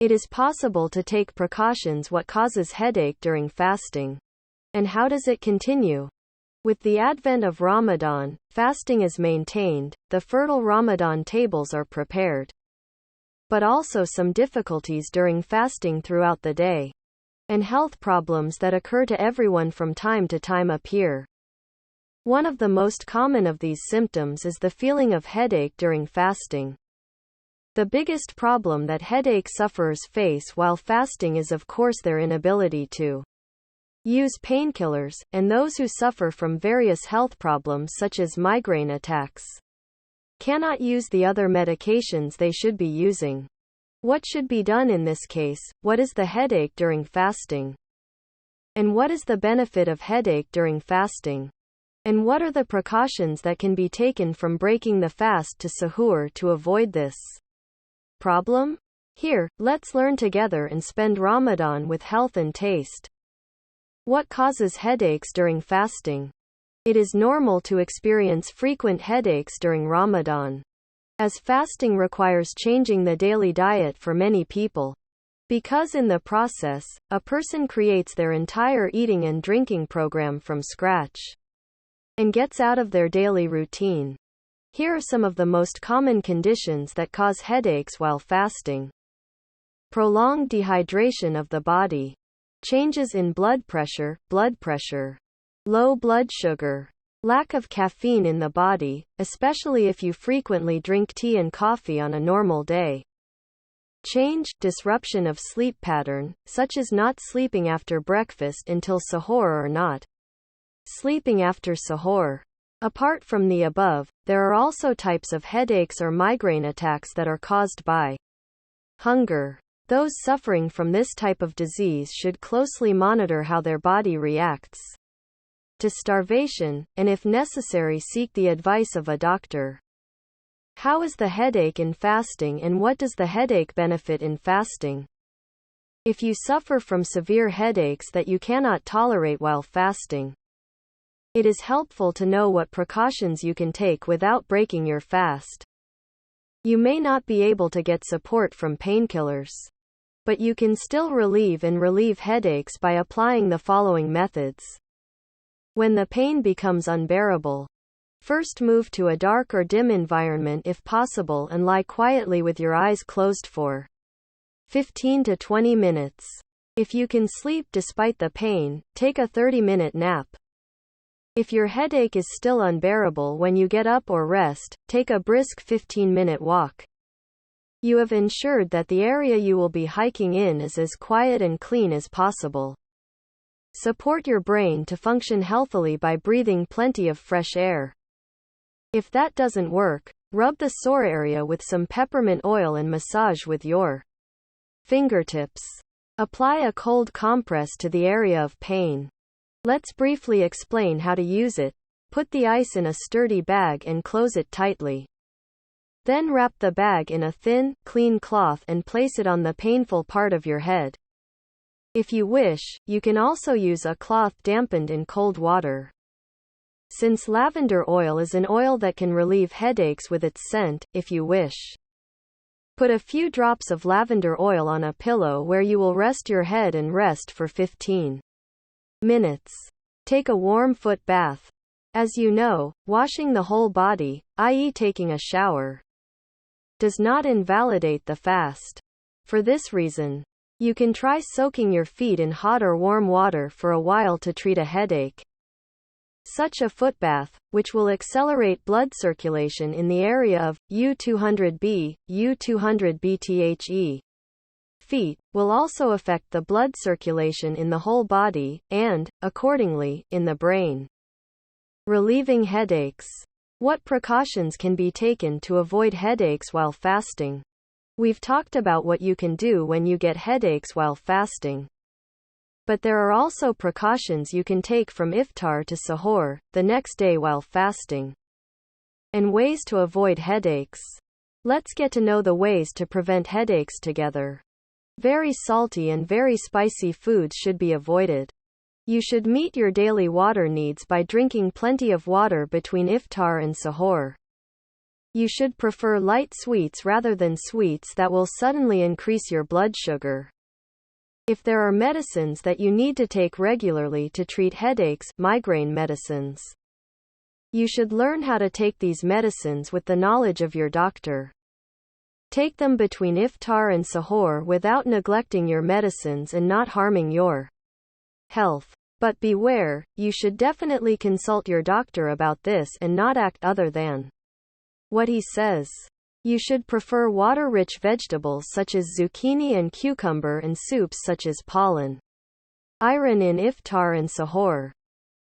It is possible to take precautions. What causes headache during fasting? And how does it continue? With the advent of Ramadan, fasting is maintained, the fertile Ramadan tables are prepared. But also some difficulties during fasting throughout the day. And health problems that occur to everyone from time to time appear. One of the most common of these symptoms is the feeling of headache during fasting. The biggest problem that headache sufferers face while fasting is of course their inability to use painkillers, and those who suffer from various health problems such as migraine attacks cannot use the other medications they should be using. What should be done in this case? What is the headache during fasting? And what is the benefit of headache during fasting? And what are the precautions that can be taken from breaking the fast to suhoor to avoid this problem? Here, let's learn together and spend Ramadan with health and taste. What causes headaches during fasting? It is normal to experience frequent headaches during Ramadan, as fasting requires changing the daily diet for many people. Because in the process, a person creates their entire eating and drinking program from scratch and gets out of their daily routine. Here are some of the most common conditions that cause headaches while fasting. Prolonged dehydration of the body. Changes in blood pressure, low blood sugar, lack of caffeine in the body, especially if you frequently drink tea and coffee on a normal day. Disruption of sleep pattern, such as not sleeping after breakfast until suhoor or not sleeping after suhoor. Apart from the above, there are also types of headaches or migraine attacks that are caused by hunger. Those suffering from this type of disease should closely monitor how their body reacts to starvation, and if necessary seek the advice of a doctor. How is the headache in fasting, and what does the headache benefit in fasting? If you suffer from severe headaches that you cannot tolerate while fasting, it is helpful to know what precautions you can take without breaking your fast. You may not be able to get support from painkillers, but you can still relieve headaches by applying the following methods. When the pain becomes unbearable, first move to a dark or dim environment if possible and lie quietly with your eyes closed for 15 to 20 minutes. If you can sleep despite the pain, take a 30-minute nap. If your headache is still unbearable when you get up or rest, take a brisk 15-minute walk. You have ensured that the area you will be hiking in is as quiet and clean as possible. Support your brain to function healthily by breathing plenty of fresh air. If that doesn't work, rub the sore area with some peppermint oil and massage with your fingertips. Apply a cold compress to the area of pain. Let's briefly explain how to use it. Put the ice in a sturdy bag and close it tightly. Then wrap the bag in a thin, clean cloth and place it on the painful part of your head. If you wish, you can also use a cloth dampened in cold water. Since lavender oil is an oil that can relieve headaches with its scent, if you wish, put a few drops of lavender oil on a pillow where you will rest your head and rest for 15 minutes. Take a warm foot bath. As you know, washing the whole body, i.e. taking a shower, does not invalidate the fast. For this reason, you can try soaking your feet in hot or warm water for a while to treat a headache. Such a foot bath, which will accelerate blood circulation in the area of U200B, U200BTHE feet, will also affect the blood circulation in the whole body, and, accordingly, in the brain. Relieving headaches. What precautions can be taken to avoid headaches while fasting? We've talked about what you can do when you get headaches while fasting. But there are also precautions you can take from iftar to suhoor, the next day while fasting. And ways to avoid headaches. Let's get to know the ways to prevent headaches together. Very salty and very spicy foods should be avoided. You should meet your daily water needs by drinking plenty of water between iftar and suhoor. You should prefer light sweets rather than sweets that will suddenly increase your blood sugar. If there are medicines that you need to take regularly to treat headaches, migraine medicines, you should learn how to take these medicines with the knowledge of your doctor. Take them between iftar and sahur without neglecting your medicines and not harming your health. But beware, you should definitely consult your doctor about this and not act other than what he says. You should prefer water-rich vegetables such as zucchini and cucumber and soups such as pollen. Iron in iftar and sahur.